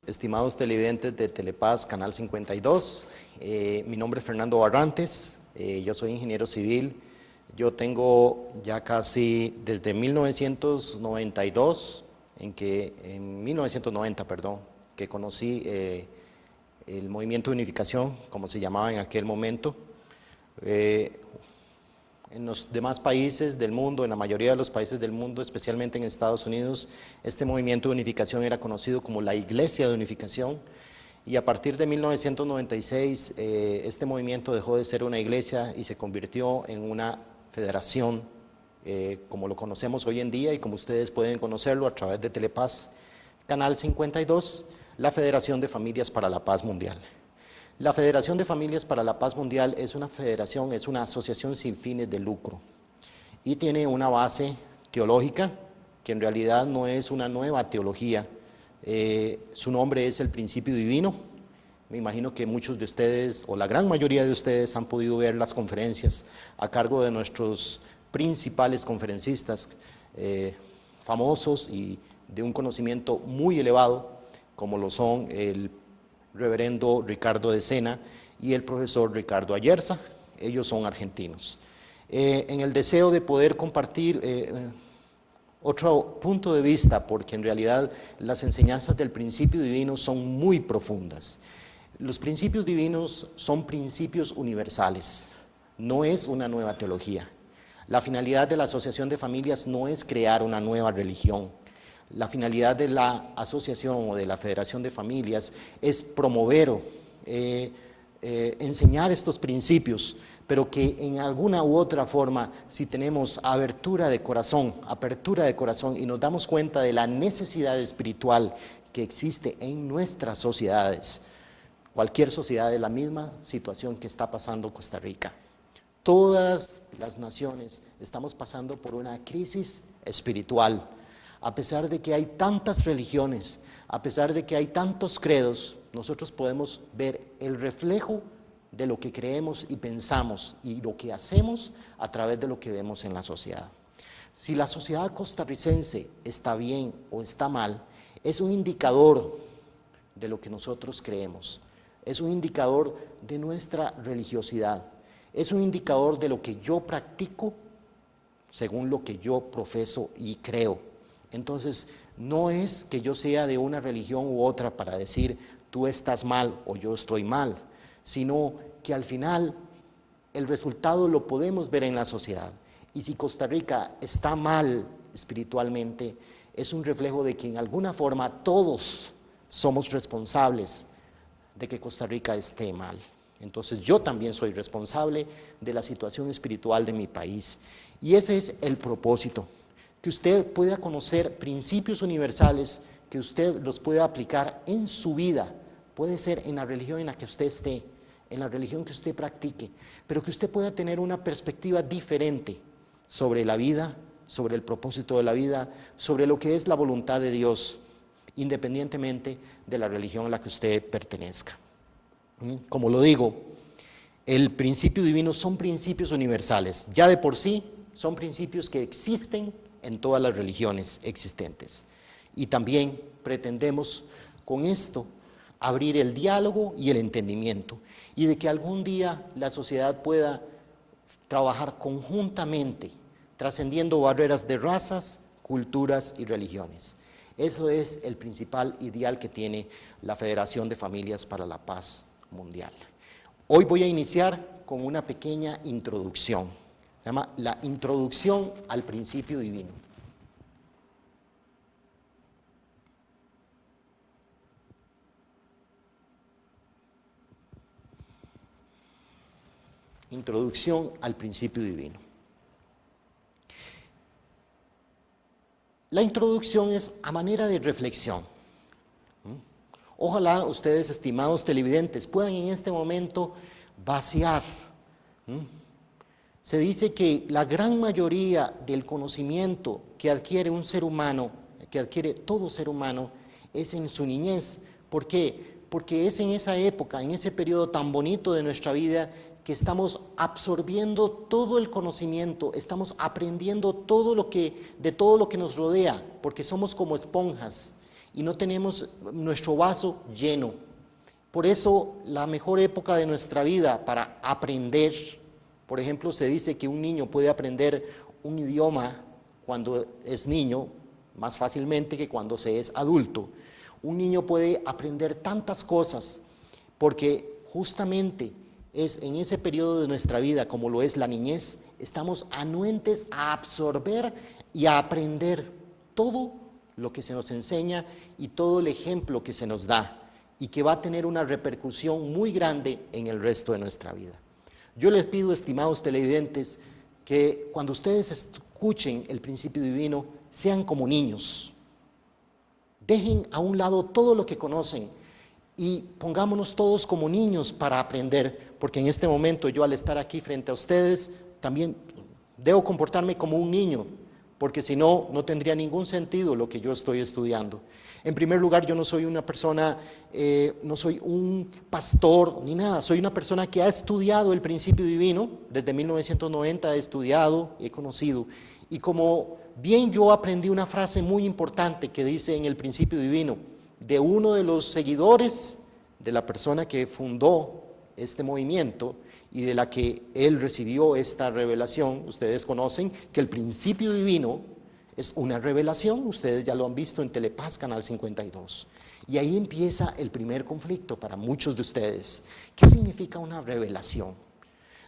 estimados televidentes de Telepaz, Canal 52. Mi nombre es Fernando Barrantes, yo soy ingeniero civil. Yo tengo ya casi desde 1992, en 1990, perdón, que conocí el Movimiento de Unificación, como se llamaba en aquel momento. En los demás países del mundo, en la mayoría de los países del mundo, especialmente en Estados Unidos, este movimiento de unificación era conocido como la Iglesia de Unificación, y a partir de 1996 este movimiento dejó de ser una iglesia y se convirtió en una federación, como lo conocemos hoy en día y como ustedes pueden conocerlo a través de Telepaz, Canal 52, la Federación de Familias para la Paz Mundial. La Federación de Familias para la Paz Mundial es una federación, es una asociación sin fines de lucro y tiene una base teológica que en realidad no es una nueva teología. Su nombre es el principio divino. Me imagino que muchos de ustedes, o la gran mayoría de ustedes, han podido ver las conferencias a cargo de nuestros principales conferencistas famosos y de un conocimiento muy elevado, como lo son el reverendo Ricardo de Sena y el profesor Ricardo Ayerza. Ellos son argentinos. En el deseo de poder compartir otro punto de vista, porque en realidad las enseñanzas del principio divino son muy profundas. Los principios divinos son principios universales, no es una nueva teología. La finalidad de la Asociación de Familias no es crear una nueva religión. La finalidad de la asociación o de la Federación de Familias es promover, enseñar estos principios, pero que en alguna u otra forma, si tenemos apertura de corazón y nos damos cuenta de la necesidad espiritual que existe en nuestras sociedades, cualquier sociedad es la misma situación que está pasando Costa Rica. Todas las naciones estamos pasando por una crisis espiritual. A pesar de que hay tantas religiones, a pesar de que hay tantos credos, nosotros podemos ver el reflejo de lo que creemos y pensamos y lo que hacemos a través de lo que vemos en la sociedad. Si la sociedad costarricense está bien o está mal, es un indicador de lo que nosotros creemos, es un indicador de nuestra religiosidad, es un indicador de lo que yo practico según lo que yo profeso y creo. Entonces, no es que yo sea de una religión u otra para decir tú estás mal o yo estoy mal, sino que al final el resultado lo podemos ver en la sociedad. Y si Costa Rica está mal espiritualmente, es un reflejo de que en alguna forma todos somos responsables de que Costa Rica esté mal. Entonces yo también soy responsable de la situación espiritual de mi país. Y ese es el propósito, que usted pueda conocer principios universales, que usted los pueda aplicar en su vida. Puede ser en la religión en la que usted esté, en la religión que usted practique, pero que usted pueda tener una perspectiva diferente sobre la vida, sobre el propósito de la vida, sobre lo que es la voluntad de Dios, independientemente de la religión a la que usted pertenezca. Como lo digo, el principio divino son principios universales, ya de por sí son principios que existen en todas las religiones existentes. Y también pretendemos con esto abrir el diálogo y el entendimiento, y de que algún día la sociedad pueda trabajar conjuntamente, trascendiendo barreras de razas, culturas y religiones. Eso es el principal ideal que tiene la Federación de Familias para la Paz Mundial. Hoy voy a iniciar con una pequeña introducción. Se llama la introducción al principio divino. Introducción al principio divino. La introducción es a manera de reflexión. Ojalá ustedes, estimados televidentes, puedan en este momento vaciar. Se dice que la gran mayoría del conocimiento que adquiere un ser humano, que adquiere todo ser humano, es en su niñez. ¿Por qué? Porque es en esa época, en ese periodo tan bonito de nuestra vida, que estamos absorbiendo todo el conocimiento, estamos aprendiendo de todo lo que nos rodea, porque somos como esponjas. y no tenemos nuestro vaso lleno. Por eso la mejor época de nuestra vida para aprender, por ejemplo, se dice que un niño puede aprender un idioma cuando es niño más fácilmente que cuando se es adulto. Un niño puede aprender tantas cosas porque justamente es en ese periodo de nuestra vida, como lo es la niñez, estamos anuentes a absorber y a aprender todo lo que se nos enseña y todo el ejemplo que se nos da y que va a tener una repercusión muy grande en el resto de nuestra vida. Yo les pido, estimados televidentes, que cuando ustedes escuchen el principio divino, sean como niños. Dejen a un lado todo lo que conocen y pongámonos todos como niños para aprender, porque en este momento yo al estar aquí frente a ustedes, también debo comportarme como un niño, porque si no, no tendría ningún sentido lo que yo estoy estudiando. En primer lugar, yo no soy una persona, no soy un pastor ni nada, soy una persona que ha estudiado el principio divino, desde 1990 he estudiado, he conocido, y como bien yo aprendí una frase muy importante que dice en el principio divino, de uno de los seguidores de la persona que fundó este movimiento y de la que él recibió esta revelación. Ustedes conocen que el principio divino es una revelación, ustedes ya lo han visto en Telepaz, Canal 52. Y ahí empieza el primer conflicto para muchos de ustedes. ¿Qué significa una revelación?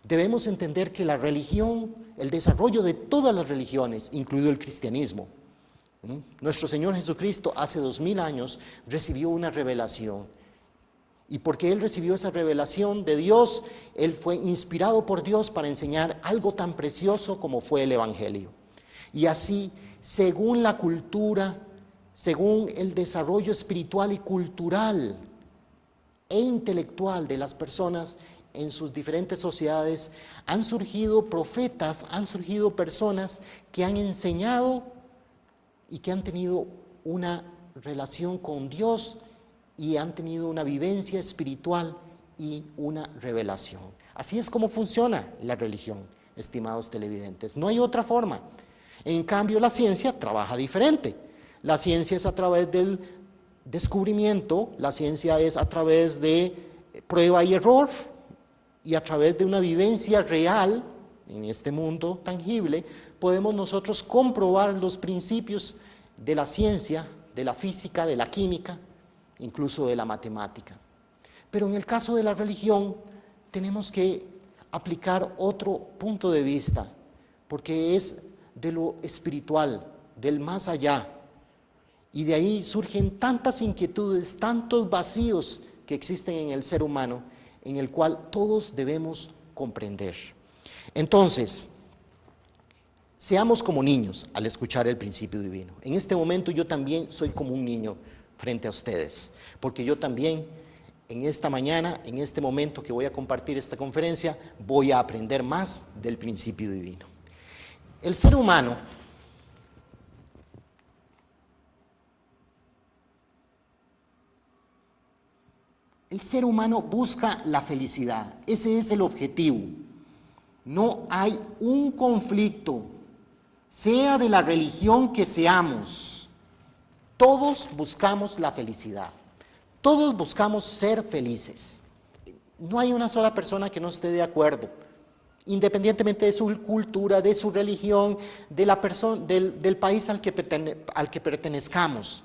Debemos entender que la religión, el desarrollo de todas las religiones, incluido el cristianismo, nuestro Señor Jesucristo hace 2000 años recibió una revelación. Y porque Él recibió esa revelación de Dios, Él fue inspirado por Dios para enseñar algo tan precioso como fue el Evangelio. Y así, según la cultura, según el desarrollo espiritual y cultural e intelectual de las personas en sus diferentes sociedades, han surgido profetas, han surgido personas que han enseñado y que han tenido una relación con Dios y han tenido una vivencia espiritual y una revelación. Así es como funciona la religión, estimados televidentes. No hay otra forma. En cambio, la ciencia trabaja diferente. La ciencia es a través del descubrimiento, la ciencia es a través de prueba y error y a través de una vivencia real en este mundo tangible, podemos nosotros comprobar los principios de la ciencia, de la física, de la química, incluso de la matemática. Pero en el caso de la religión tenemos que aplicar otro punto de vista, porque es de lo espiritual, del más allá. Y de ahí surgen tantas inquietudes, tantos vacíos que existen en el ser humano, en el cual todos debemos comprender. Entonces, seamos como niños al escuchar el principio divino. En este momento yo también soy como un niño frente a ustedes, porque yo también en esta mañana, en este momento que voy a compartir esta conferencia, voy a aprender más del principio divino. El ser humano busca la felicidad, ese es el objetivo. No hay un conflicto, sea de la religión que seamos, todos buscamos la felicidad, todos buscamos ser felices. No hay una sola persona que no esté de acuerdo, independientemente de su cultura, de su religión, de la persona, del país al que pertenezcamos.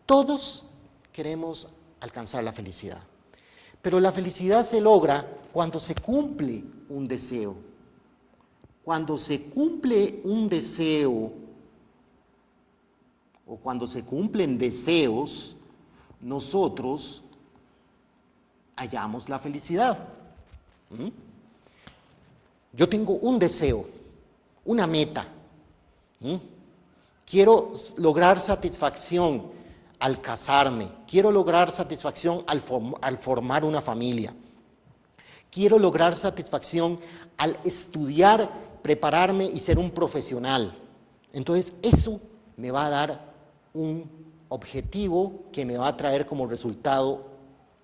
Todos queremos alcanzar la felicidad. Pero la felicidad se logra cuando se cumple un deseo. Cuando se cumple un deseo, o cuando se cumplen deseos, nosotros hallamos la felicidad. Yo tengo un deseo, una meta. Quiero lograr satisfacción al casarme, quiero lograr satisfacción al formar una familia, quiero lograr satisfacción al estudiar, prepararme y ser un profesional. Entonces eso me va a dar un objetivo que me va a traer como resultado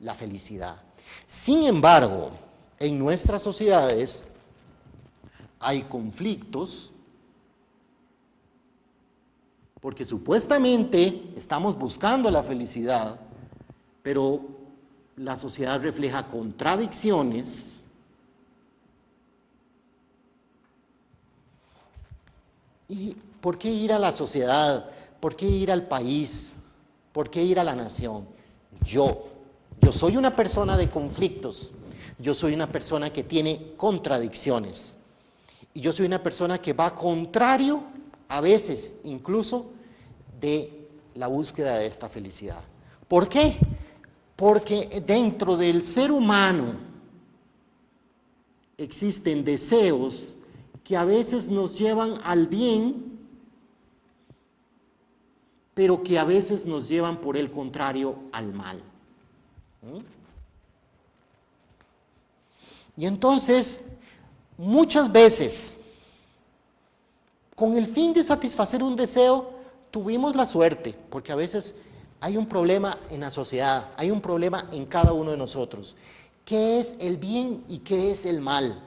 la felicidad. Sin embargo, en nuestras sociedades hay conflictos Porque supuestamente estamos buscando la felicidad, pero la sociedad refleja contradicciones. ¿Y por qué ir a la sociedad? ¿Por qué ir al país? ¿Por qué ir a la nación? Yo soy una persona de conflictos. Yo soy una persona que tiene contradicciones. Y yo soy una persona que va contrario, a veces incluso, de la búsqueda de esta felicidad. ¿Por qué? Porque dentro del ser humano existen deseos que a veces nos llevan al bien, pero que a veces nos llevan por el contrario al mal. Y entonces, muchas veces, con el fin de satisfacer un deseo, tuvimos la suerte, porque a veces hay un problema en la sociedad, hay un problema en cada uno de nosotros. ¿Qué es el bien y qué es el mal?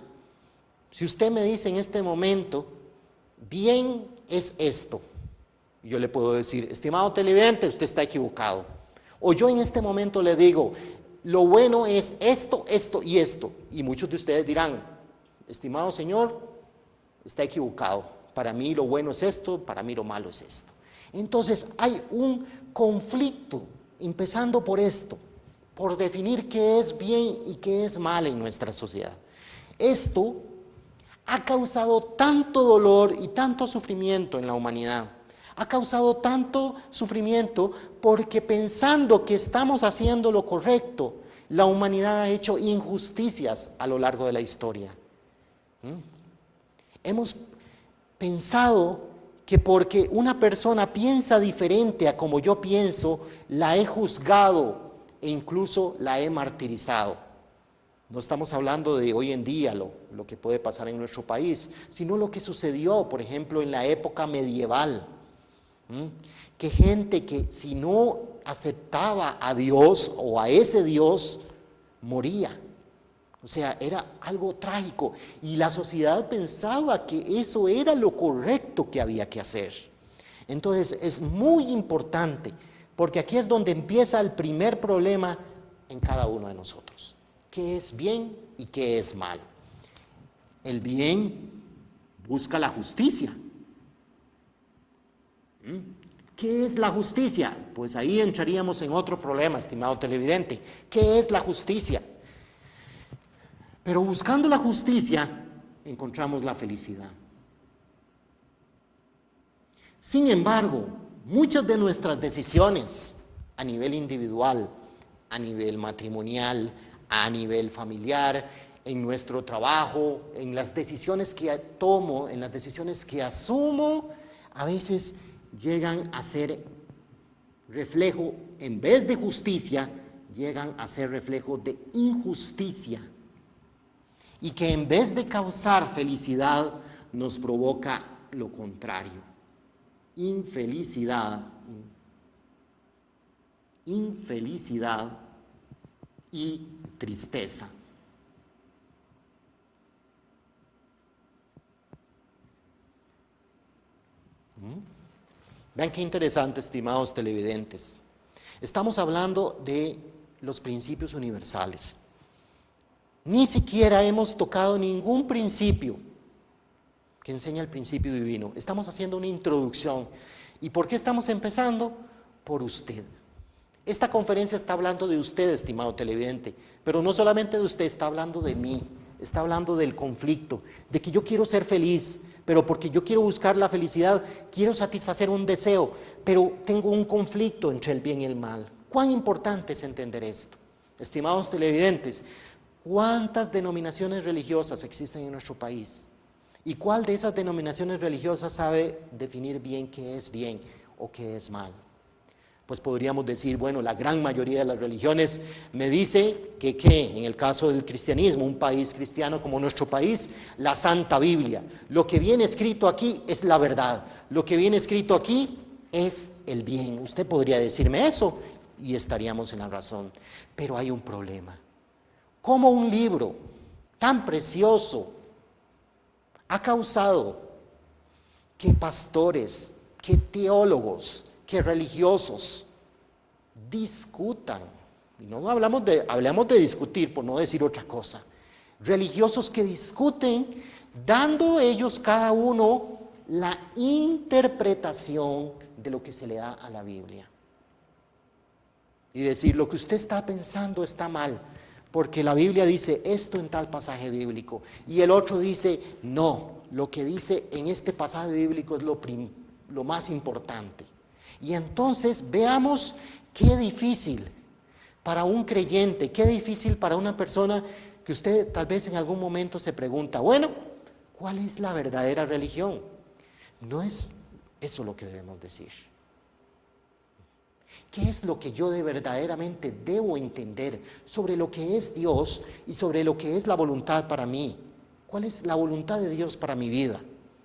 Si usted me dice en este momento, bien es esto, yo le puedo decir, estimado televidente, usted está equivocado. O yo en este momento le digo, lo bueno es esto, esto y esto. Y muchos de ustedes dirán, estimado señor, está equivocado. Para mí lo bueno es esto, para mí lo malo es esto. Entonces hay un conflicto, empezando por esto, por definir qué es bien y qué es mal en nuestra sociedad. Esto ha causado tanto dolor y tanto sufrimiento en la humanidad. Ha causado tanto sufrimiento porque pensando que estamos haciendo lo correcto, la humanidad ha hecho injusticias a lo largo de la historia. Hemos pensado que porque una persona piensa diferente a como yo pienso, la he juzgado e incluso la he martirizado. No estamos hablando de hoy en día lo que puede pasar en nuestro país, sino lo que sucedió, por ejemplo, en la época medieval. Que gente que si no aceptaba a Dios o a ese Dios, moría. O sea, era algo trágico. Y la sociedad pensaba que eso era lo correcto que había que hacer. Entonces, es muy importante, porque aquí es donde empieza el primer problema en cada uno de nosotros. ¿Qué es bien y qué es mal? El bien busca la justicia. ¿Qué es la justicia? Pues ahí entraríamos en otro problema, estimado televidente. ¿Qué es la justicia? Pero buscando la justicia, encontramos la felicidad. Sin embargo, muchas de nuestras decisiones a nivel individual, a nivel matrimonial, a nivel familiar, en nuestro trabajo, en las decisiones que tomo, en las decisiones que asumo, a veces llegan a ser reflejo, en vez de justicia, llegan a ser reflejo de injusticia. Y que en vez de causar felicidad, nos provoca lo contrario. Infelicidad y tristeza. Vean qué interesante, estimados televidentes. Estamos hablando de los principios universales. Ni siquiera hemos tocado ningún principio que enseña el principio divino. Estamos haciendo una introducción. ¿Y por qué estamos empezando? Por usted. Esta conferencia está hablando de usted, estimado televidente, pero no solamente de usted, está hablando de mí, está hablando del conflicto, de que yo quiero ser feliz, pero porque yo quiero buscar la felicidad, quiero satisfacer un deseo, pero tengo un conflicto entre el bien y el mal. ¿Cuán importante es entender esto? Estimados televidentes, ¿cuántas denominaciones religiosas existen en nuestro país? ¿Y cuál de esas denominaciones religiosas sabe definir bien qué es bien o qué es mal? Pues podríamos decir, bueno, la gran mayoría de las religiones me dice que en el caso del cristianismo, un país cristiano como nuestro país, la Santa Biblia, lo que viene escrito aquí es la verdad, lo que viene escrito aquí es el bien. Usted podría decirme eso y estaríamos en la razón, pero hay un problema. ¿Cómo un libro tan precioso ha causado que pastores, que teólogos, que religiosos discutan. Y no hablamos de discutir, por no decir otra cosa. Religiosos que discuten, dando ellos cada uno la interpretación de lo que se le da a la Biblia. Y decir, lo que usted está pensando está mal, porque la Biblia dice esto en tal pasaje bíblico, y el otro dice, no, lo que dice en este pasaje bíblico es lo más importante. Y entonces veamos qué difícil para un creyente, qué difícil para una persona que usted tal vez en algún momento se pregunta, bueno, ¿cuál es la verdadera religión? No es eso lo que debemos decir. ¿Qué es lo que yo verdaderamente debo entender sobre lo que es Dios y sobre lo que es la voluntad para mí? ¿Cuál es la voluntad de Dios para mi vida,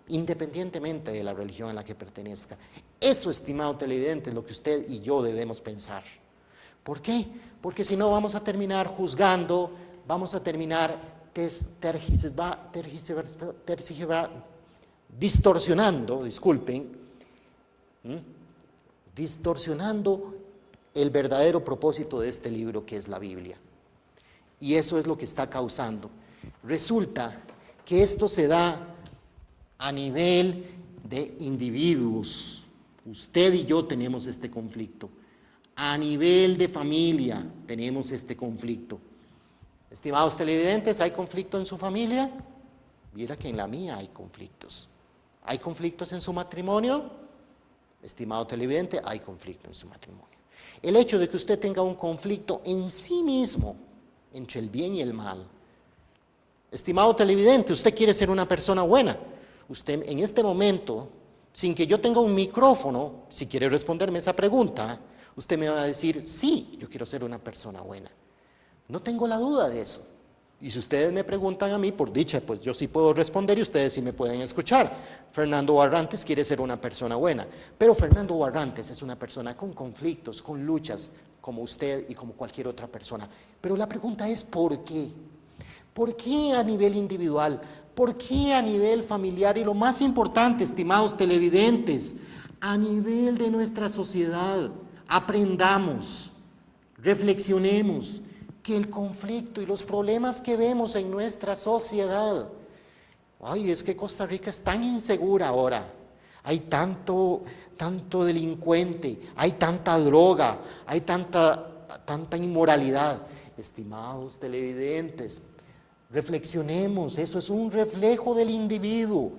independientemente de la religión a la que pertenezca? Eso, estimado televidente, es lo que usted y yo debemos pensar. ¿Por qué? Porque si no vamos a terminar juzgando, vamos a terminar distorsionando, distorsionando el verdadero propósito de este libro que es la Biblia. Y eso es lo que está causando. Resulta que esto se da a nivel de individuos. Usted y yo tenemos este conflicto. A nivel de familia tenemos este conflicto. Estimados televidentes, ¿hay conflicto en su familia? Mira que en la mía hay conflictos. ¿Hay conflictos en su matrimonio? Estimado televidente, hay conflicto en su matrimonio. El hecho de que usted tenga un conflicto en sí mismo, entre el bien y el mal. Estimado televidente, usted quiere ser una persona buena. Usted en este momento, sin que yo tenga un micrófono, si quiere responderme esa pregunta, usted me va a decir, sí, yo quiero ser una persona buena. No tengo la duda de eso. Y si ustedes me preguntan a mí, por dicha, pues yo sí puedo responder y ustedes sí me pueden escuchar. Fernando Barrantes quiere ser una persona buena, pero Fernando Barrantes es una persona con conflictos, con luchas, como usted y como cualquier otra persona. Pero la pregunta es, ¿por qué? ¿Por qué a nivel individual? ¿Por qué a nivel familiar? Y lo más importante, estimados televidentes, a nivel de nuestra sociedad, aprendamos, reflexionemos que el conflicto y los problemas que vemos en nuestra sociedad, ay, es que Costa Rica es tan insegura ahora, hay tanto delincuente, hay tanta droga, hay tanta inmoralidad. Estimados televidentes, reflexionemos, eso es un reflejo del individuo.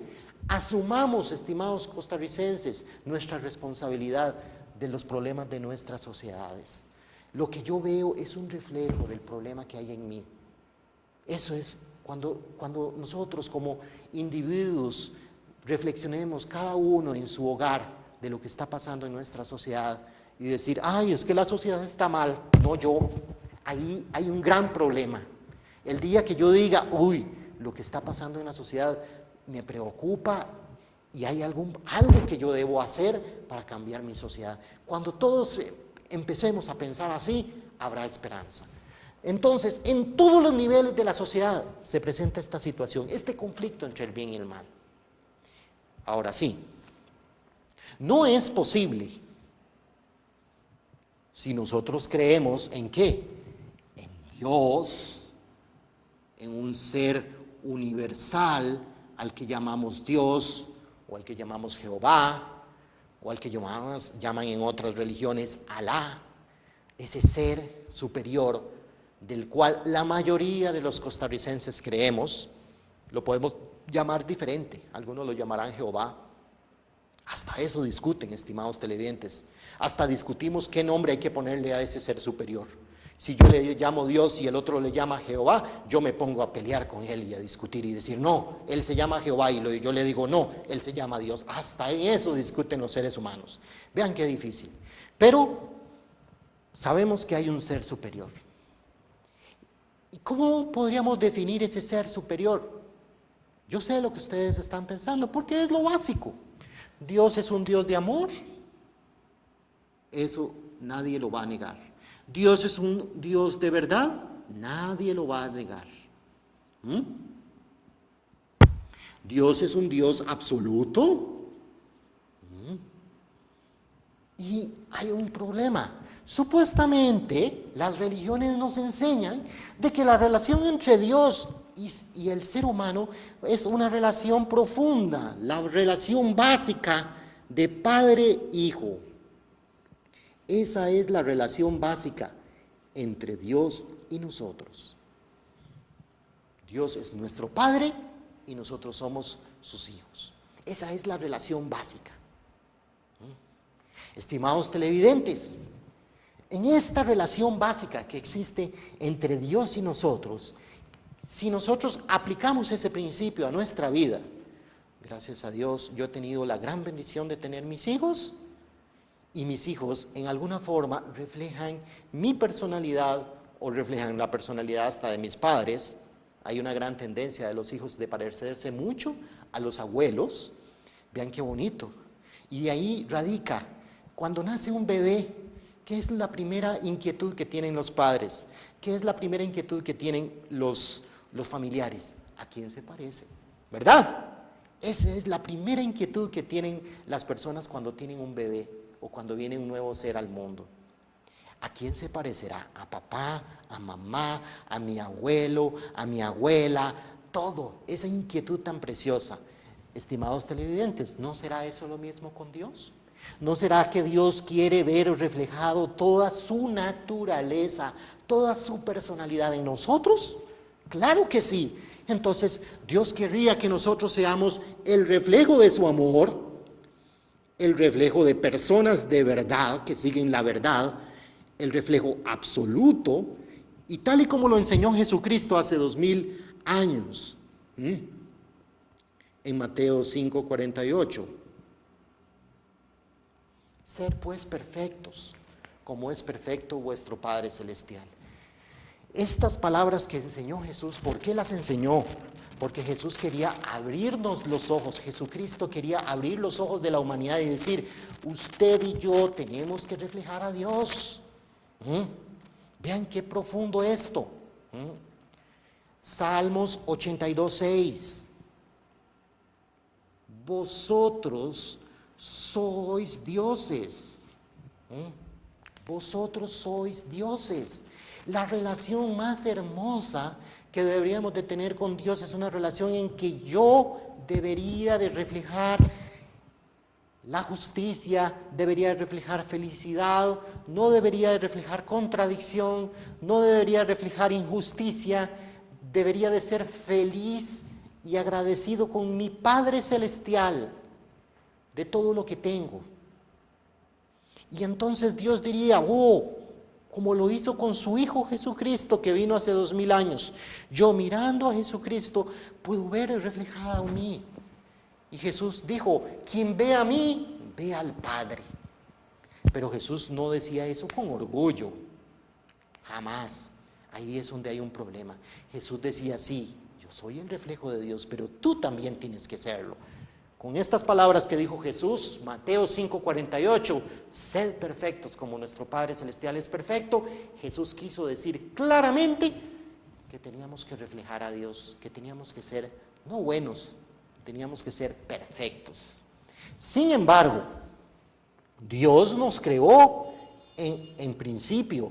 Asumamos, estimados costarricenses, nuestra responsabilidad de los problemas de nuestras sociedades. Lo que yo veo es un reflejo del problema que hay en mí. Eso es cuando nosotros como individuos reflexionemos cada uno en su hogar de lo que está pasando en nuestra sociedad y decir, ay, es que la sociedad está mal. No, ahí hay un gran problema. El día que yo diga, uy, lo que está pasando en la sociedad me preocupa y hay algo que yo debo hacer para cambiar mi sociedad. Cuando todos empecemos a pensar así, habrá esperanza. Entonces, en todos los niveles de la sociedad se presenta esta situación, este conflicto entre el bien y el mal. Ahora sí, no es posible si nosotros creemos en ¿qué? En Dios, en un ser universal al que llamamos Dios o al que llamamos Jehová o al que llaman en otras religiones Alá, ese ser superior del cual la mayoría de los costarricenses creemos. Lo podemos llamar diferente, algunos lo llamarán Jehová. Hasta eso discuten, estimados televidentes. Hasta discutimos qué nombre hay que ponerle a ese ser superior. Si yo le llamo Dios y el otro le llama Jehová, yo me pongo a pelear con él y a discutir y decir, no, él se llama Jehová, y yo le digo, no, él se llama Dios. Hasta en eso discuten los seres humanos. Vean qué difícil. Pero sabemos que hay un ser superior. ¿Y cómo podríamos definir ese ser superior? Yo sé lo que ustedes están pensando, porque es lo básico. Dios es un Dios de amor. Eso nadie lo va a negar. Dios es un Dios de verdad. Nadie lo va a negar. Dios es un Dios absoluto. Y hay un problema. Supuestamente, las religiones nos enseñan de que la relación entre Dios y el ser humano es una relación profunda, la relación básica de padre-hijo. Esa es la relación básica entre Dios y nosotros. Dios es nuestro Padre y nosotros somos sus hijos. Esa es la relación básica. Estimados televidentes, en esta relación básica que existe entre Dios y nosotros, si nosotros aplicamos ese principio a nuestra vida, gracias a Dios, yo he tenido la gran bendición de tener mis hijos, y mis hijos en alguna forma reflejan mi personalidad o reflejan la personalidad hasta de mis padres. Hay una gran tendencia de los hijos de parecerse mucho a los abuelos. Vean qué bonito. Y ahí radica, cuando nace un bebé, ¿qué es la primera inquietud que tienen los padres? ¿Qué es la primera inquietud que tienen los familiares? ¿A quién se parece? ¿Verdad? Esa es la primera inquietud que tienen las personas cuando tienen un bebé o cuando viene un nuevo ser al mundo. ¿A quién se parecerá? ¿A papá, a mamá, a mi abuelo, a mi abuela? Todo, esa inquietud tan preciosa. Estimados televidentes, ¿no será eso lo mismo con Dios? ¿No será que Dios quiere ver reflejado toda su naturaleza, toda su personalidad en nosotros? Claro que sí. Entonces, Dios querría que nosotros seamos el reflejo de su amor, el reflejo de personas de verdad, que siguen la verdad, el reflejo absoluto, y tal y como lo enseñó Jesucristo hace 2000 años, en Mateo 5:48. Ser pues perfectos, como es perfecto vuestro Padre Celestial. Estas palabras que enseñó Jesús, ¿por qué las enseñó? Porque Jesús quería abrirnos los ojos, Jesucristo quería abrir los ojos de la humanidad y decir, usted y yo tenemos que reflejar a Dios. Vean qué profundo esto. Salmos 82:6. Vosotros sois dioses. Vosotros sois dioses. La relación más hermosa que deberíamos de tener con Dios es una relación en que yo debería de reflejar la justicia, debería de reflejar felicidad, no debería de reflejar contradicción, no debería de reflejar injusticia, debería de ser feliz y agradecido con mi Padre Celestial de todo lo que tengo. Y entonces Dios diría, como lo hizo con su Hijo Jesucristo que vino hace 2000 años. Yo mirando a Jesucristo puedo ver reflejada en mí. Y Jesús dijo, quien ve a mí, ve al Padre. Pero Jesús no decía eso con orgullo, jamás. Ahí es donde hay un problema. Jesús decía, sí, yo soy el reflejo de Dios, pero tú también tienes que serlo. Con estas palabras que dijo Jesús, Mateo 5:48, sed perfectos como nuestro Padre Celestial es perfecto, Jesús quiso decir claramente que teníamos que reflejar a Dios, que teníamos que ser, no buenos, teníamos que ser perfectos. Sin embargo, Dios nos creó en principio.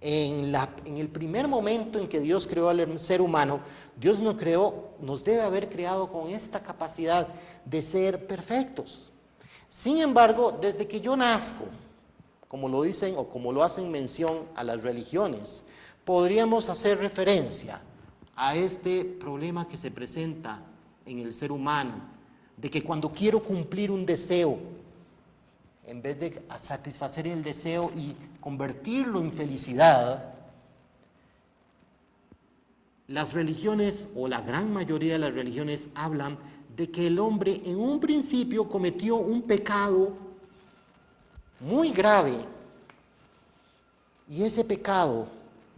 En el primer momento en que Dios creó al ser humano, Dios nos debe haber creado con esta capacidad de ser perfectos. Sin embargo, desde que yo nazco, como lo dicen o como lo hacen mención a las religiones, podríamos hacer referencia a este problema que se presenta en el ser humano, de que cuando quiero cumplir un deseo, en vez de satisfacer el deseo y convertirlo en felicidad, las religiones, o la gran mayoría de las religiones, hablan de que el hombre en un principio cometió un pecado muy grave, y ese pecado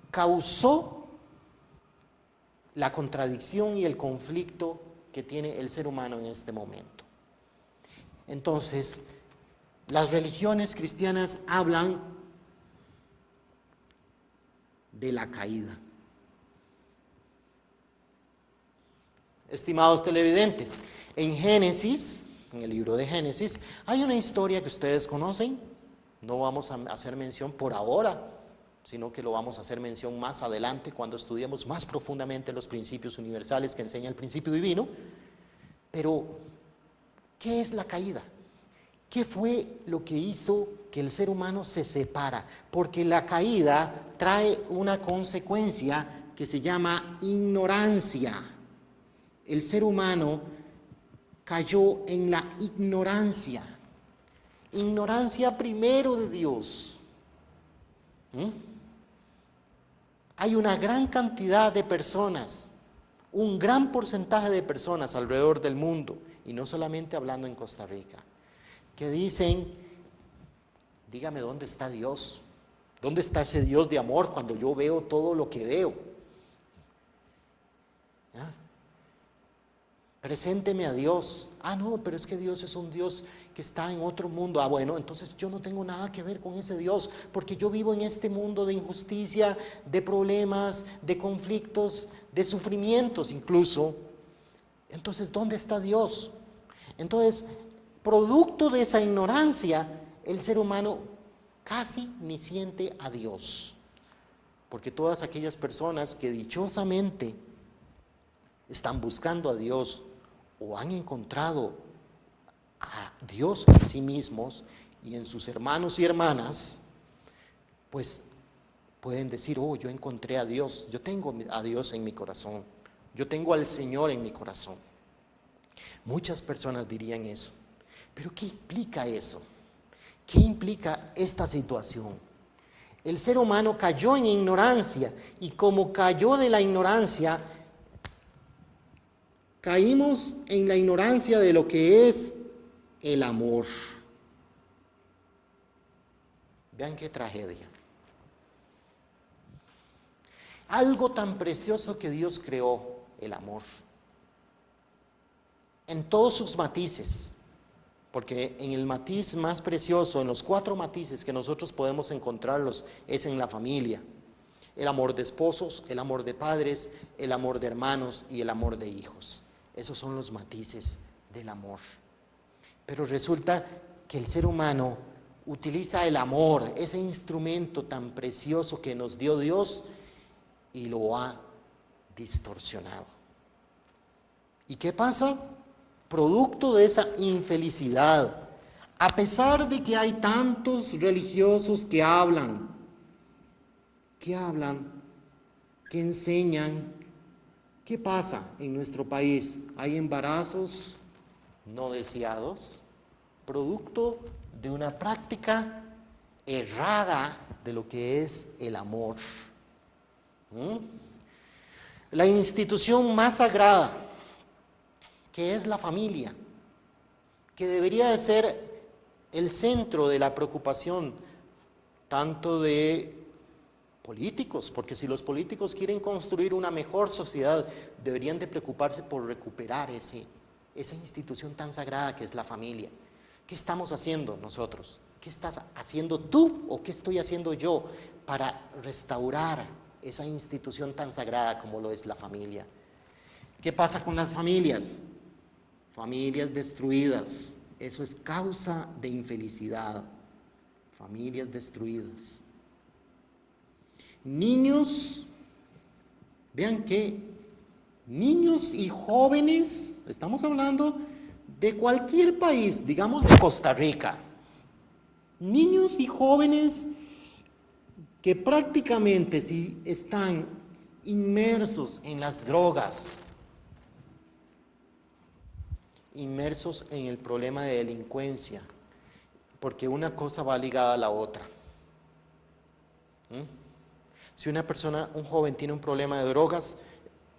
causó la contradicción y el conflicto que tiene el ser humano en este momento. Entonces, las religiones cristianas hablan de la caída. Estimados televidentes, en Génesis, en el libro de Génesis, hay una historia que ustedes conocen, no vamos a hacer mención por ahora, sino que lo vamos a hacer mención más adelante cuando estudiemos más profundamente los principios universales que enseña el principio divino. Pero, ¿qué es la caída? ¿Qué fue lo que hizo que el ser humano se separa? Porque la caída trae una consecuencia que se llama ignorancia. El ser humano cayó en la ignorancia. Ignorancia primero de Dios. Hay una gran cantidad de personas, un gran porcentaje de personas alrededor del mundo, y no solamente hablando en Costa Rica, que dicen, dígame dónde está Dios, dónde está ese Dios de amor cuando yo veo todo lo que veo. ¿Ah? Presénteme a Dios. Ah, no, pero es que Dios es un Dios que está en otro mundo. Ah, bueno, entonces yo no tengo nada que ver con ese Dios, porque yo vivo en este mundo de injusticia, de problemas, de conflictos, de sufrimientos incluso. Entonces, ¿dónde está Dios? Entonces, producto de esa ignorancia, el ser humano casi ni siente a Dios. Porque todas aquellas personas que dichosamente están buscando a Dios o han encontrado a Dios en sí mismos y en sus hermanos y hermanas, pues pueden decir, oh, yo encontré a Dios, yo tengo a Dios en mi corazón, yo tengo al Señor en mi corazón. Muchas personas dirían eso, pero ¿qué implica eso? ¿Qué implica esta situación? El ser humano cayó en ignorancia y como cayó de la ignorancia, caímos en la ignorancia de lo que es el amor. Vean qué tragedia. Algo tan precioso que Dios creó, el amor, en todos sus matices, porque en el matiz más precioso, en los 4 matices que nosotros podemos encontrarlos, es en la familia. El amor de esposos, el amor de padres, el amor de hermanos y el amor de hijos. Esos son los matices del amor. Pero resulta que el ser humano utiliza el amor, ese instrumento tan precioso que nos dio Dios, y lo ha distorsionado. ¿Y qué pasa? Producto de esa infelicidad, a pesar de que hay tantos religiosos que hablan, que enseñan, ¿qué pasa en nuestro país? Hay embarazos no deseados, producto de una práctica errada de lo que es el amor. La institución más sagrada, que es la familia, que debería de ser el centro de la preocupación tanto de políticos, porque si los políticos quieren construir una mejor sociedad, deberían de preocuparse por recuperar esa institución tan sagrada que es la familia. ¿Qué estamos haciendo nosotros? ¿Qué estás haciendo tú o qué estoy haciendo yo para restaurar esa institución tan sagrada como lo es la familia? ¿Qué pasa con las familias? Familias destruidas. Eso es causa de infelicidad. Familias destruidas. Niños, vean que niños y jóvenes, estamos hablando de cualquier país, digamos de Costa Rica, niños y jóvenes que prácticamente si están inmersos en las drogas, inmersos en el problema de delincuencia, porque una cosa va ligada a la otra. Si una persona, un joven tiene un problema de drogas,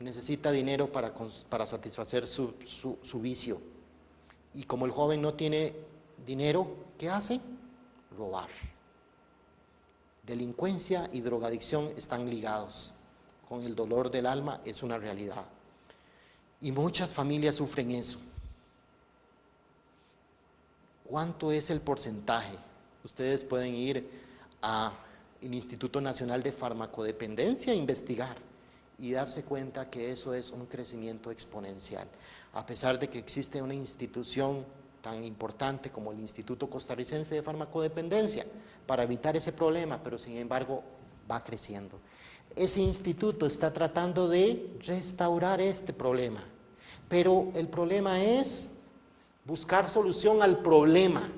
necesita dinero para satisfacer su vicio. Y como el joven no tiene dinero, ¿qué hace? Robar. Delincuencia y drogadicción están ligados. Con el dolor del alma es una realidad. Y muchas familias sufren eso. ¿Cuánto es el porcentaje? Ustedes pueden ir al Instituto Nacional de Farmacodependencia a investigar y darse cuenta que eso es un crecimiento exponencial. A pesar de que existe una institución tan importante como el Instituto Costarricense de Farmacodependencia para evitar ese problema, pero sin embargo va creciendo. Ese instituto está tratando de restaurar este problema, pero el problema es buscar solución al problema,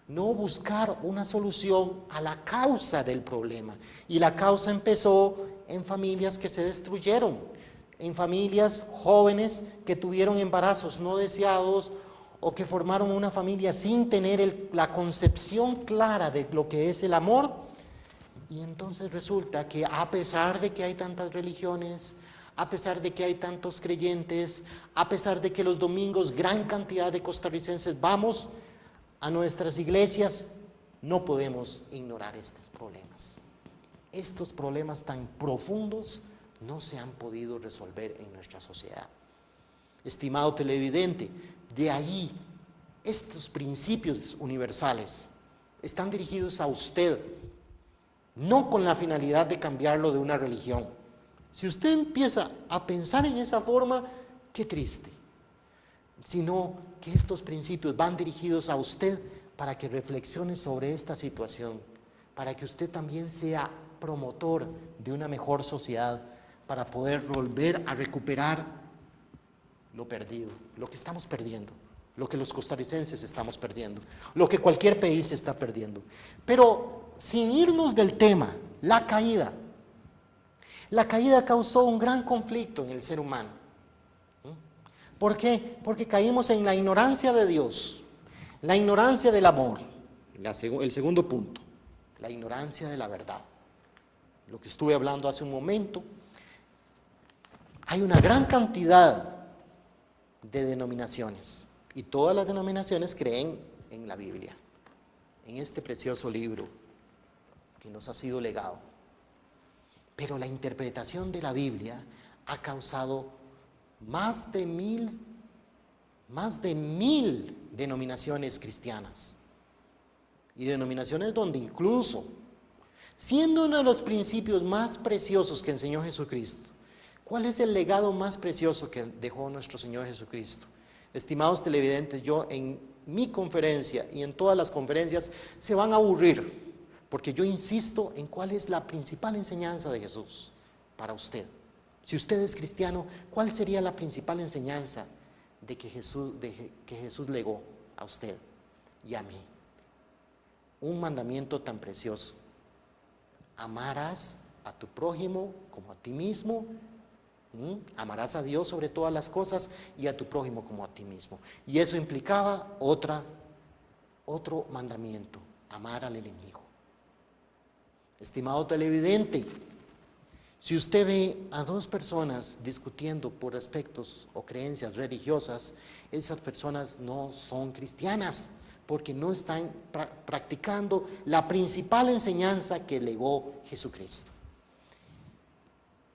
no buscar una solución a la causa del problema. Y la causa empezó en familias que se destruyeron, en familias jóvenes que tuvieron embarazos no deseados o que formaron una familia sin tener la concepción clara de lo que es el amor. Y entonces resulta que a pesar de que hay tantas religiones, a pesar de que hay tantos creyentes, a pesar de que los domingos gran cantidad de costarricenses vamos a nuestras iglesias, no podemos ignorar estos problemas. Estos problemas tan profundos no se han podido resolver en nuestra sociedad. Estimado televidente, de ahí estos principios universales están dirigidos a usted, no con la finalidad de cambiarlo de una religión. Si usted empieza a pensar en esa forma, qué triste, sino que estos principios van dirigidos a usted para que reflexione sobre esta situación, para que usted también sea promotor de una mejor sociedad, para poder volver a recuperar lo perdido, lo que estamos perdiendo, lo que los costarricenses estamos perdiendo, lo que cualquier país está perdiendo. Pero sin irnos del tema, la caída causó un gran conflicto en el ser humano. ¿Por qué? Porque caímos en la ignorancia de Dios, la ignorancia del amor, el segundo punto, la ignorancia de la verdad. Lo que estuve hablando hace un momento, hay una gran cantidad de denominaciones y todas las denominaciones creen en la Biblia, en este precioso libro que nos ha sido legado. Pero la interpretación de la Biblia ha causado más de mil denominaciones cristianas y denominaciones donde incluso, siendo uno de los principios más preciosos que enseñó Jesucristo, ¿cuál es el legado más precioso que dejó nuestro Señor Jesucristo? Estimados televidentes, yo en mi conferencia y en todas las conferencias se van a aburrir, porque yo insisto en cuál es la principal enseñanza de Jesús para usted. Si usted es cristiano, ¿cuál sería la principal enseñanza que Jesús legó a usted y a mí? Un mandamiento tan precioso: amarás a tu prójimo como a ti mismo. Amarás a Dios sobre todas las cosas y a tu prójimo como a ti mismo. Y eso implicaba otro mandamiento: amar al enemigo. Estimado televidente, si usted ve a dos personas discutiendo por aspectos o creencias religiosas, esas personas no son cristianas, porque no están practicando la principal enseñanza que legó Jesucristo.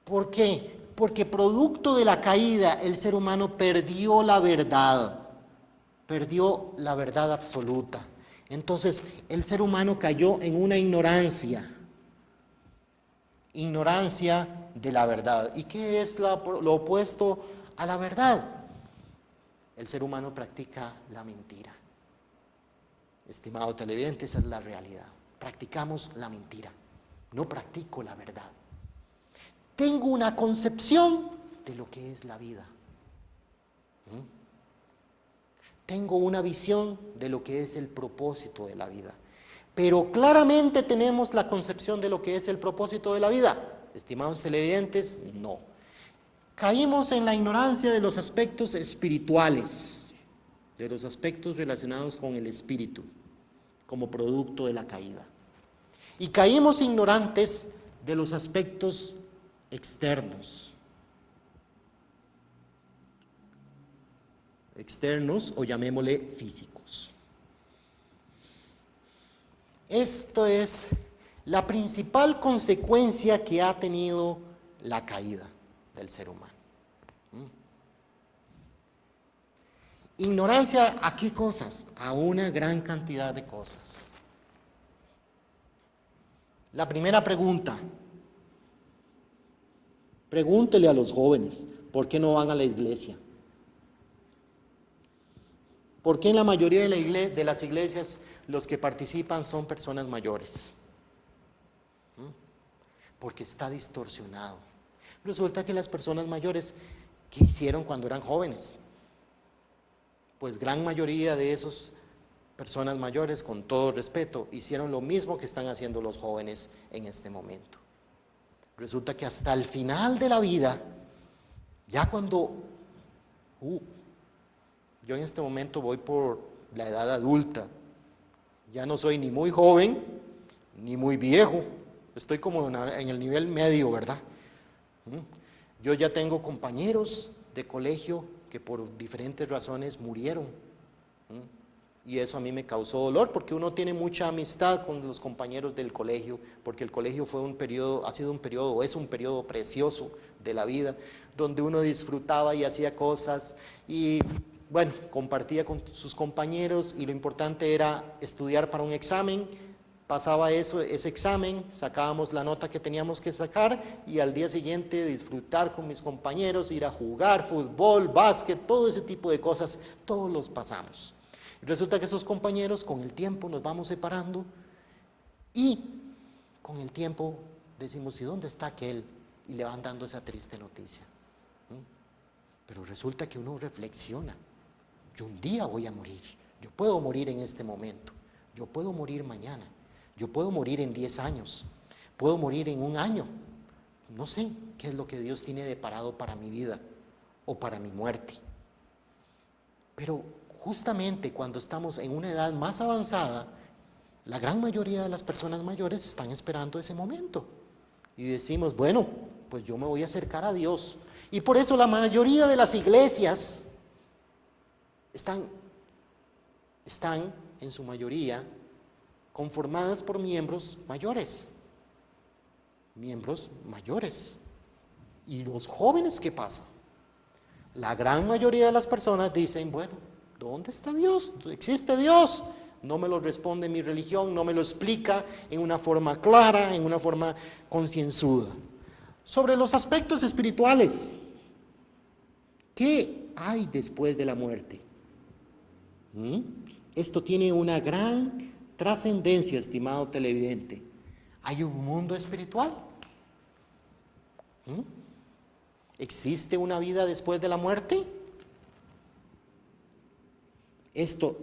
¿Por qué? Porque producto de la caída el ser humano perdió la verdad absoluta. Entonces el ser humano cayó en una ignorancia de la verdad. ¿Y qué es lo opuesto a la verdad? El ser humano practica la mentira. Estimado televidente, esa es la realidad. Practicamos la mentira. No practico la verdad. Tengo una concepción de lo que es la vida. Tengo una visión de lo que es el propósito de la vida. Pero claramente tenemos la concepción de lo que es el propósito de la vida. Estimados televidentes, no. Caímos en la ignorancia de los aspectos espirituales, de los aspectos relacionados con el espíritu, como producto de la caída. Y caímos ignorantes de los aspectos externos o llamémosle físicos. Esto es la principal consecuencia que ha tenido la caída del ser humano. Ignorancia ¿a qué cosas? A una gran cantidad de cosas. La primera pregunta: pregúntele a los jóvenes, ¿por qué no van a la iglesia? ¿Por qué en la mayoría de las iglesias los que participan son personas mayores? Porque está distorsionado. Resulta que las personas mayores, ¿qué hicieron cuando eran jóvenes? Pues gran mayoría de esas personas mayores, con todo respeto, hicieron lo mismo que están haciendo los jóvenes en este momento. Resulta que hasta el final de la vida, ya cuando yo en este momento voy por la edad adulta, ya no soy ni muy joven ni muy viejo, estoy como en el nivel medio, ¿verdad? Yo ya tengo compañeros de colegio que por diferentes razones murieron. Y eso a mí me causó dolor, porque uno tiene mucha amistad con los compañeros del colegio, porque el colegio fue un periodo, ha sido un periodo, es un periodo precioso de la vida, donde uno disfrutaba y hacía cosas, y bueno, compartía con sus compañeros, y lo importante era estudiar para un examen. Pasaba ese examen, sacábamos la nota que teníamos que sacar, y al día siguiente disfrutar con mis compañeros, ir a jugar fútbol, básquet, todo ese tipo de cosas, todos los pasamos. Resulta que esos compañeros con el tiempo nos vamos separando, y con el tiempo decimos, ¿y dónde está aquel? Y le van dando esa triste noticia. Pero resulta que uno reflexiona, yo un día voy a morir, yo puedo morir en este momento, yo puedo morir mañana, yo puedo morir en 10 años, puedo morir en un año, no sé qué es lo que Dios tiene deparado para mi vida o para mi muerte. Pero justamente cuando estamos en una edad más avanzada, la gran mayoría de las personas mayores están esperando ese momento. Y decimos, bueno, pues yo me voy a acercar a Dios. Y por eso la mayoría de las iglesias están en su mayoría conformadas por miembros mayores. Miembros mayores. ¿Y los jóvenes qué pasa? La gran mayoría de las personas dicen, bueno, ¿dónde está Dios? ¿Existe Dios? No me lo responde mi religión, no me lo explica en una forma clara, en una forma concienzuda. Sobre los aspectos espirituales, ¿qué hay después de la muerte? Esto tiene una gran trascendencia, estimado televidente. ¿Hay un mundo espiritual? ¿Existe una vida después de la muerte? Esto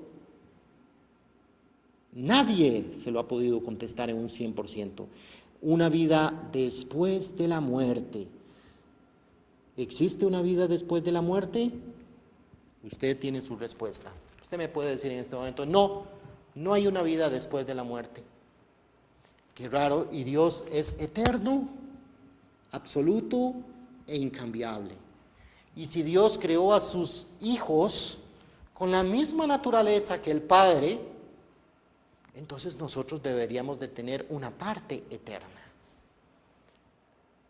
nadie se lo ha podido contestar en un 100%. Una vida después de la muerte. ¿Existe una vida después de la muerte? Usted tiene su respuesta. Usted me puede decir en este momento, no, no hay una vida después de la muerte. Qué raro, y Dios es eterno, absoluto e incambiable. Y si Dios creó a sus hijos con la misma naturaleza que el Padre, entonces nosotros deberíamos de tener una parte eterna.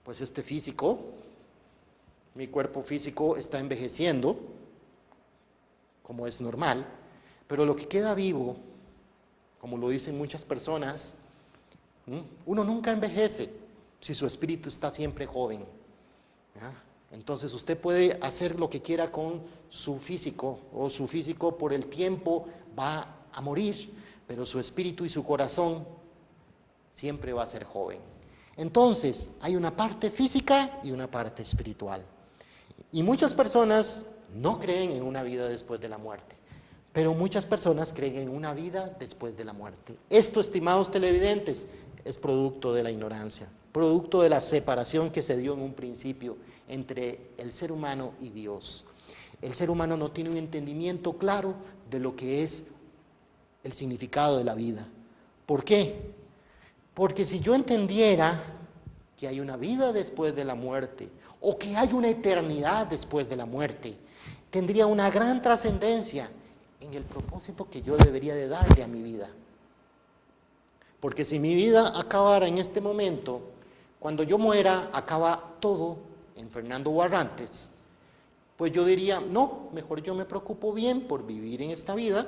Pues este físico, mi cuerpo físico está envejeciendo, como es normal, pero lo que queda vivo, como lo dicen muchas personas, uno nunca envejece si su espíritu está siempre joven. Entonces usted puede hacer lo que quiera con su físico, o su físico por el tiempo va a morir, pero su espíritu y su corazón siempre va a ser joven. Entonces hay una parte física y una parte espiritual. Y muchas personas no creen en una vida después de la muerte, pero muchas personas creen en una vida después de la muerte. Esto, estimados televidentes, es producto de la ignorancia, producto de la separación que se dio en un principio entre el ser humano y Dios. El ser humano no tiene un entendimiento claro de lo que es el significado de la vida. ¿Por qué? Porque si yo entendiera que hay una vida después de la muerte, o que hay una eternidad después de la muerte, tendría una gran trascendencia en el propósito que yo debería de darle a mi vida. Porque si mi vida acabara en este momento, cuando yo muera, acaba todo en Fernando Barrantes, pues yo diría, no, mejor yo me preocupo bien por vivir en esta vida,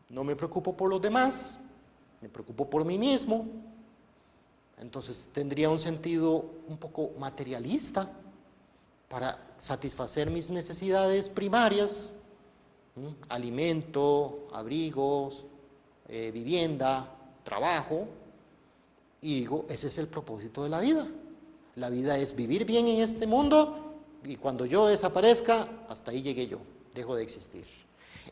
no me preocupo por los demás, me preocupo por mí mismo. Entonces tendría un sentido un poco materialista para satisfacer mis necesidades primarias, Alimento, abrigos, vivienda, trabajo, y digo, ese es el propósito de la vida. La vida es vivir bien en este mundo y cuando yo desaparezca, hasta ahí llegué yo, dejo de existir.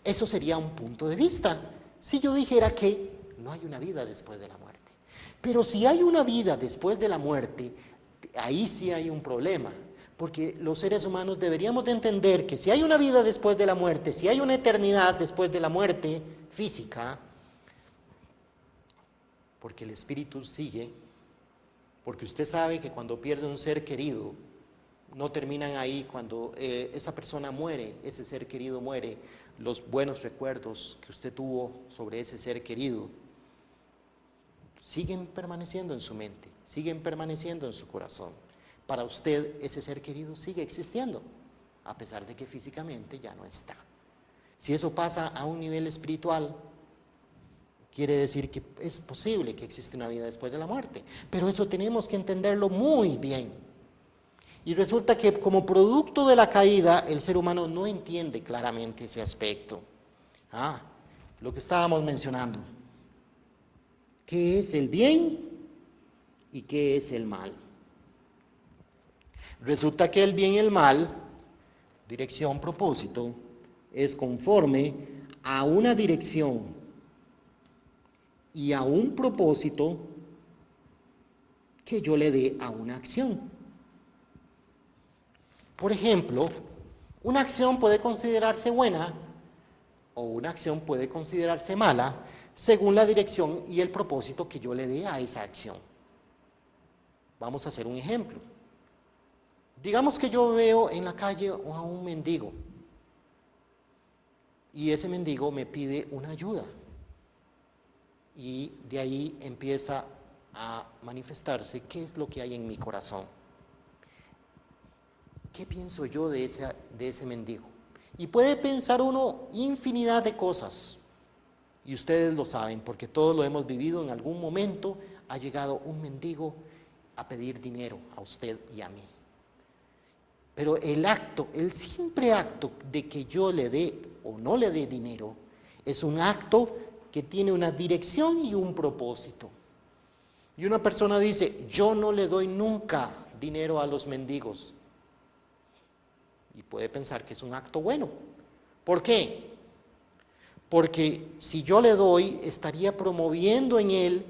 Eso sería un punto de vista. Si yo dijera que no hay una vida después de la muerte. Pero si hay una vida después de la muerte, ahí sí hay un problema. Porque los seres humanos deberíamos de entender que si hay una vida después de la muerte, si hay una eternidad después de la muerte física, porque el espíritu sigue, porque usted sabe que cuando pierde un ser querido, no terminan ahí, cuando esa persona muere, ese ser querido muere, los buenos recuerdos que usted tuvo sobre ese ser querido siguen permaneciendo en su mente, siguen permaneciendo en su corazón. Para usted ese ser querido sigue existiendo, a pesar de que físicamente ya no está. Si eso pasa a un nivel espiritual, quiere decir que es posible que exista una vida después de la muerte, pero eso tenemos que entenderlo muy bien. Y resulta que como producto de la caída, el ser humano no entiende claramente ese aspecto. Lo que estábamos mencionando. ¿Qué es el bien y qué es el mal? Resulta que el bien y el mal, dirección, propósito, es conforme a una dirección y a un propósito que yo le dé a una acción. Por ejemplo, una acción puede considerarse buena o una acción puede considerarse mala según la dirección y el propósito que yo le dé a esa acción. Vamos a hacer un ejemplo. Digamos que yo veo en la calle a un mendigo y ese mendigo me pide una ayuda y de ahí empieza a manifestarse qué es lo que hay en mi corazón. ¿Qué pienso yo de ese mendigo? Y puede pensar uno infinidad de cosas, y ustedes lo saben, porque todos lo hemos vivido, en algún momento ha llegado un mendigo a pedir dinero a usted y a mí. Pero el simple acto de que yo le dé o no le dé dinero, es un acto que tiene una dirección y un propósito. Y una persona dice, yo no le doy nunca dinero a los mendigos. Y puede pensar que es un acto bueno. ¿Por qué? Porque si yo le doy, estaría promoviendo en él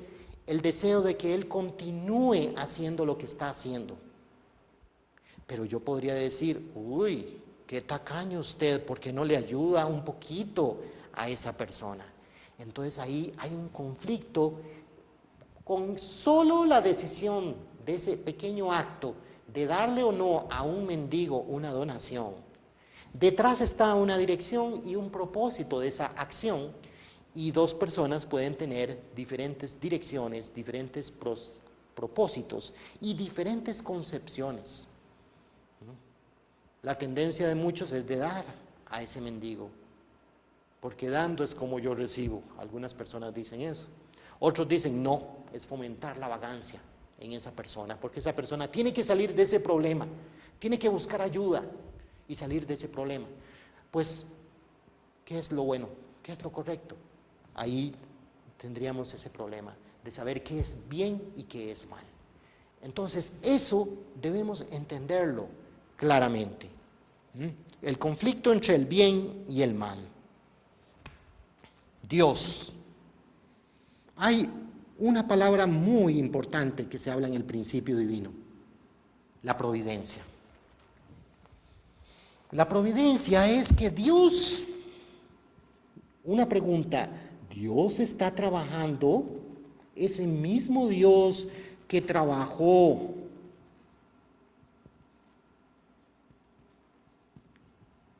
el deseo de que él continúe haciendo lo que está haciendo. Pero yo podría decir, uy, qué tacaño usted, porque no le ayuda un poquito a esa persona. Entonces ahí hay un conflicto con solo la decisión de ese pequeño acto de darle o no a un mendigo una donación. Detrás está una dirección y un propósito de esa acción, y dos personas pueden tener diferentes direcciones, diferentes propósitos y diferentes concepciones. La tendencia de muchos es de dar a ese mendigo, porque dando es como yo recibo. Algunas personas dicen eso. Otros dicen no, es fomentar la vagancia en esa persona, porque esa persona tiene que salir de ese problema, tiene que buscar ayuda y salir de ese problema. Pues, ¿qué es lo bueno? ¿Qué es lo correcto? Ahí tendríamos ese problema de saber qué es bien y qué es mal. Entonces, eso debemos entenderlo claramente. El conflicto entre el bien y el mal. Dios. Hay una palabra muy importante que se habla en el principio divino, la providencia. La providencia es que Dios, una pregunta, ¿Dios está trabajando? Ese mismo Dios que trabajó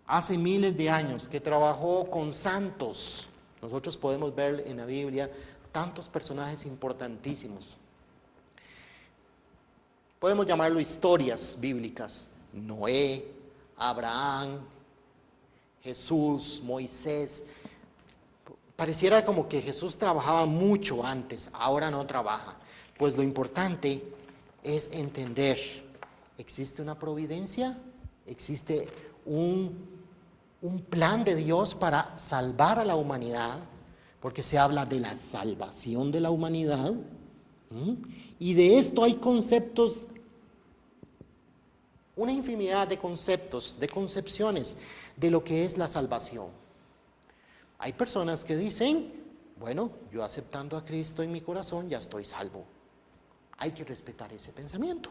hace miles de años, que trabajó con santos. Nosotros podemos ver en la Biblia tantos personajes importantísimos. Podemos llamarlo historias bíblicas. Noé, Abraham, Jesús, Moisés. Pareciera como que Jesús trabajaba mucho antes, ahora no trabaja. Pues lo importante es entender, ¿existe una providencia? ¿Existe un un plan de Dios para salvar a la humanidad, porque se habla de la salvación de la humanidad, y de esto hay conceptos, una infinidad de conceptos, de concepciones de lo que es la salvación. Hay personas que dicen, bueno, yo aceptando a Cristo en mi corazón ya estoy salvo. Hay que respetar ese pensamiento,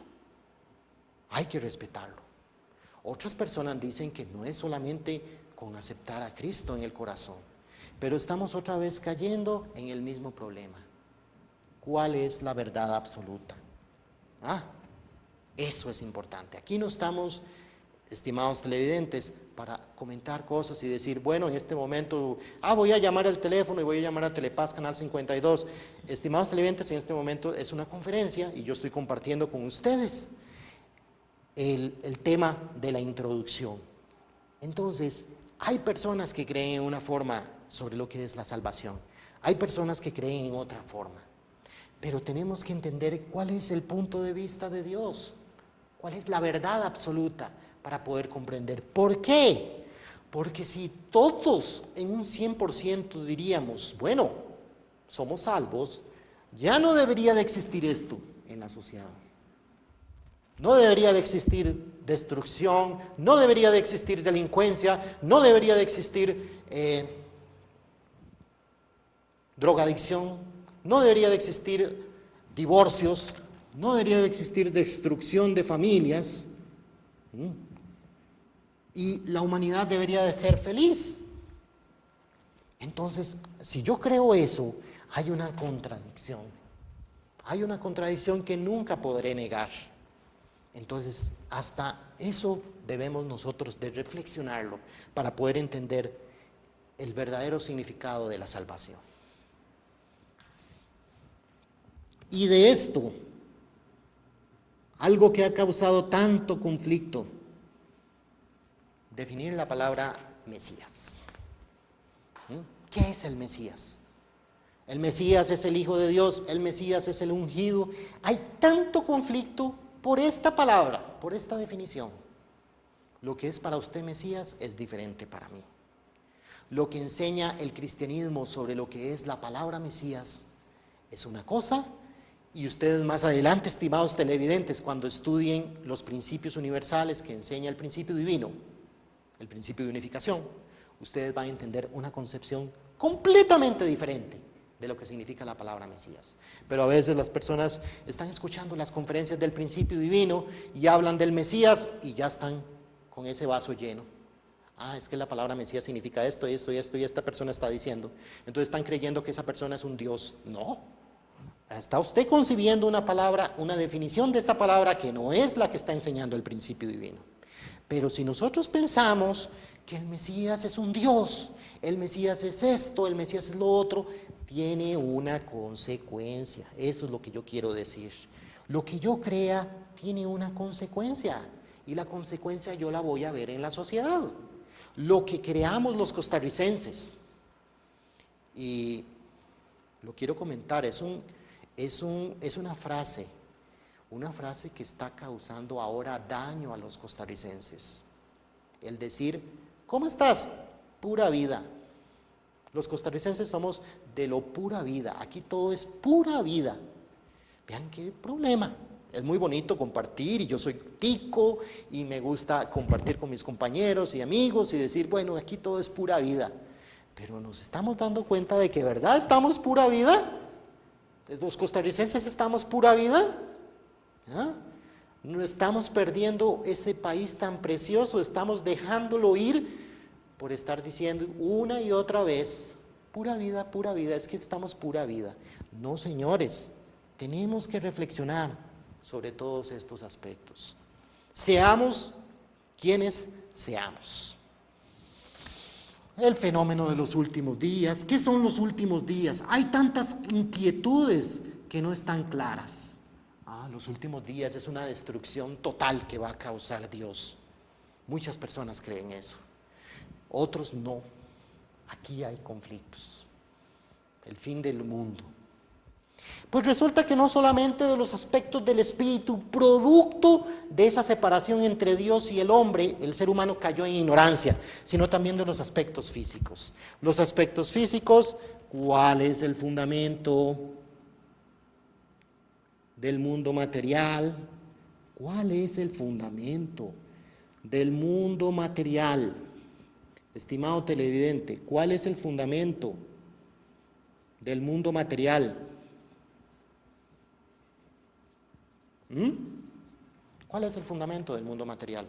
hay que respetarlo. Otras personas dicen que no es solamente con aceptar a Cristo en el corazón, pero estamos otra vez cayendo en el mismo problema. ¿Cuál es la verdad absoluta? Eso es importante. Aquí no estamos, estimados televidentes, para comentar cosas y decir, bueno, en este momento, voy a llamar al teléfono y voy a llamar a Telepaz Canal 52. Estimados televidentes, en este momento es una conferencia y yo estoy compartiendo con ustedes el tema de la introducción. Entonces, hay personas que creen en una forma sobre lo que es la salvación. Hay personas que creen en otra forma. Pero tenemos que entender cuál es el punto de vista de Dios. ¿Cuál es la verdad absoluta para poder comprender? ¿Por qué? Porque si todos en un 100% diríamos, bueno, somos salvos, ya no debería de existir esto en la sociedad. No debería de existir destrucción, no debería de existir delincuencia, no debería de existir drogadicción, no debería de existir divorcios, no debería de existir destrucción de familias, y la humanidad debería de ser feliz. Entonces, si yo creo eso, hay una contradicción que nunca podré negar. Entonces, hasta eso debemos nosotros de reflexionarlo para poder entender el verdadero significado de la salvación. Y de esto, algo que ha causado tanto conflicto, definir la palabra Mesías. ¿Qué es el Mesías? El Mesías es el Hijo de Dios, el Mesías es el ungido. Hay tanto conflicto por esta palabra, por esta definición. Lo que es para usted Mesías es diferente para mí. Lo que enseña el cristianismo sobre lo que es la palabra Mesías es una cosa, y ustedes más adelante, estimados televidentes, cuando estudien los principios universales que enseña el principio divino, el principio de unificación, ustedes van a entender una concepción completamente diferente de lo que significa la palabra Mesías. Pero a veces las personas están escuchando las conferencias del principio divino y hablan del Mesías y ya están con ese vaso lleno. Es que la palabra Mesías significa esto, esto y esto, y esta persona está diciendo. Entonces están creyendo que esa persona es un Dios. No. Está usted concibiendo una palabra, una definición de esta palabra que no es la que está enseñando el principio divino. Pero si nosotros pensamos que el Mesías es un Dios, el Mesías es esto, el Mesías es lo otro, tiene una consecuencia. Eso es lo que yo quiero decir. Lo que yo crea tiene una consecuencia, y la consecuencia yo la voy a ver en la sociedad. Lo que creamos los costarricenses, y lo quiero comentar, es una frase que está causando ahora daño a los costarricenses. El decir, ¿cómo estás? Pura vida. Los costarricenses somos de lo pura vida. Aquí todo es pura vida. Vean qué problema. Es muy bonito compartir, y yo soy tico y me gusta compartir con mis compañeros y amigos y decir, bueno, aquí todo es pura vida. Pero nos estamos dando cuenta de que, ¿verdad? ¿Estamos pura vida? ¿Los costarricenses estamos pura vida? No estamos perdiendo ese país tan precioso, estamos dejándolo ir por estar diciendo una y otra vez, pura vida, es que estamos pura vida. No, señores, tenemos que reflexionar sobre todos estos aspectos. Seamos quienes seamos. El fenómeno de los últimos días. ¿Qué son los últimos días? Hay tantas inquietudes que no están claras. Los últimos días es una destrucción total que va a causar Dios. Muchas personas creen eso. Otros no. Aquí hay conflictos. El fin del mundo. Pues resulta que no solamente de los aspectos del espíritu, producto de esa separación entre Dios y el hombre, el ser humano cayó en ignorancia, sino también de los aspectos físicos. Los aspectos físicos, ¿cuál es el fundamento del mundo material? ¿Cuál es el fundamento del mundo material? Estimado televidente, ¿cuál es el fundamento del mundo material? ¿Cuál es el fundamento del mundo material?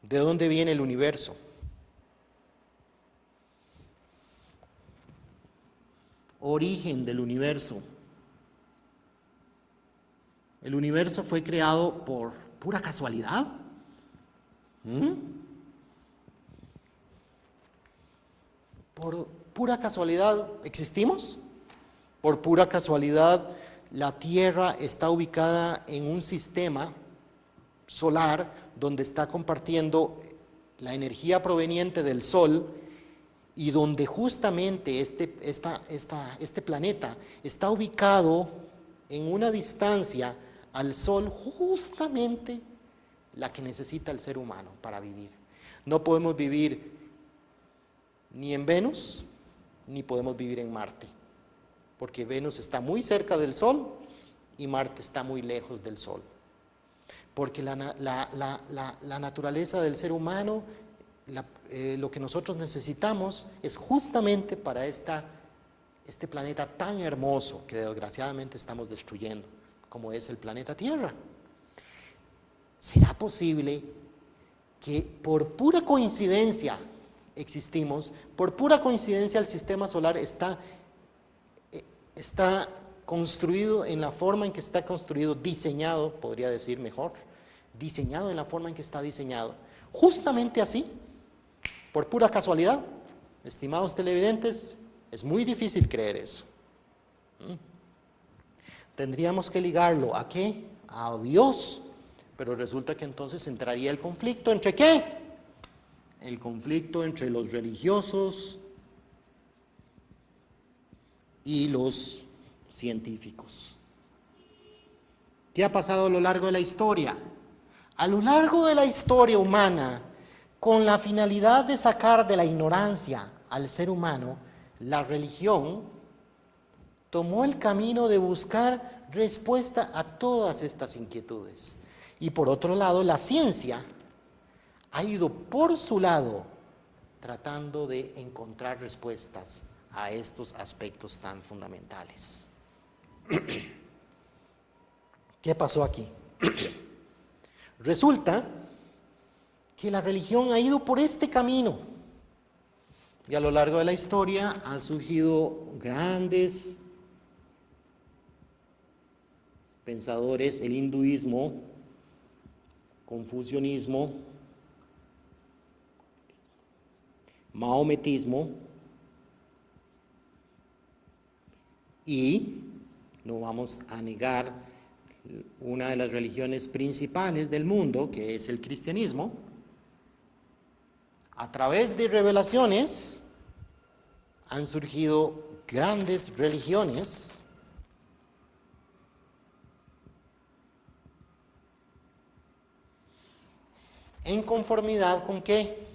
¿De dónde viene el universo? Origen del universo. ¿El universo fue creado por pura casualidad? ¿Por pura casualidad existimos? ¿Por pura casualidad la Tierra está ubicada en un sistema solar donde está compartiendo la energía proveniente del Sol y donde justamente este planeta está ubicado en una distancia al Sol justamente la que necesita el ser humano para vivir? No podemos vivir ni en Venus, ni podemos vivir en Marte, porque Venus está muy cerca del Sol y Marte está muy lejos del Sol. Porque la naturaleza del ser humano, lo que nosotros necesitamos es justamente para este planeta tan hermoso que desgraciadamente estamos destruyendo, como es el planeta Tierra. ¿Será posible que por pura coincidencia existimos, por pura coincidencia el sistema solar está construido en la forma en que está construido, diseñado, podría decir mejor, diseñado en la forma en que está diseñado, justamente así, por pura casualidad? Estimados televidentes, es muy difícil creer eso. Tendríamos que ligarlo ¿a qué? A Dios, pero resulta que entonces entraría el conflicto ¿entre qué? El conflicto entre los religiosos y los científicos. ¿Qué ha pasado a lo largo de la historia? A lo largo de la historia humana, con la finalidad de sacar de la ignorancia al ser humano, la religión tomó el camino de buscar respuesta a todas estas inquietudes. Y por otro lado, la ciencia ha ido por su lado tratando de encontrar respuestas a estos aspectos tan fundamentales. ¿Qué pasó aquí? Resulta que la religión ha ido por este camino y a lo largo de la historia han surgido grandes pensadores, el hinduismo, confucianismo, maometismo, y no vamos a negar una de las religiones principales del mundo, que es el cristianismo. A través de revelaciones han surgido grandes religiones en conformidad con ¿qué?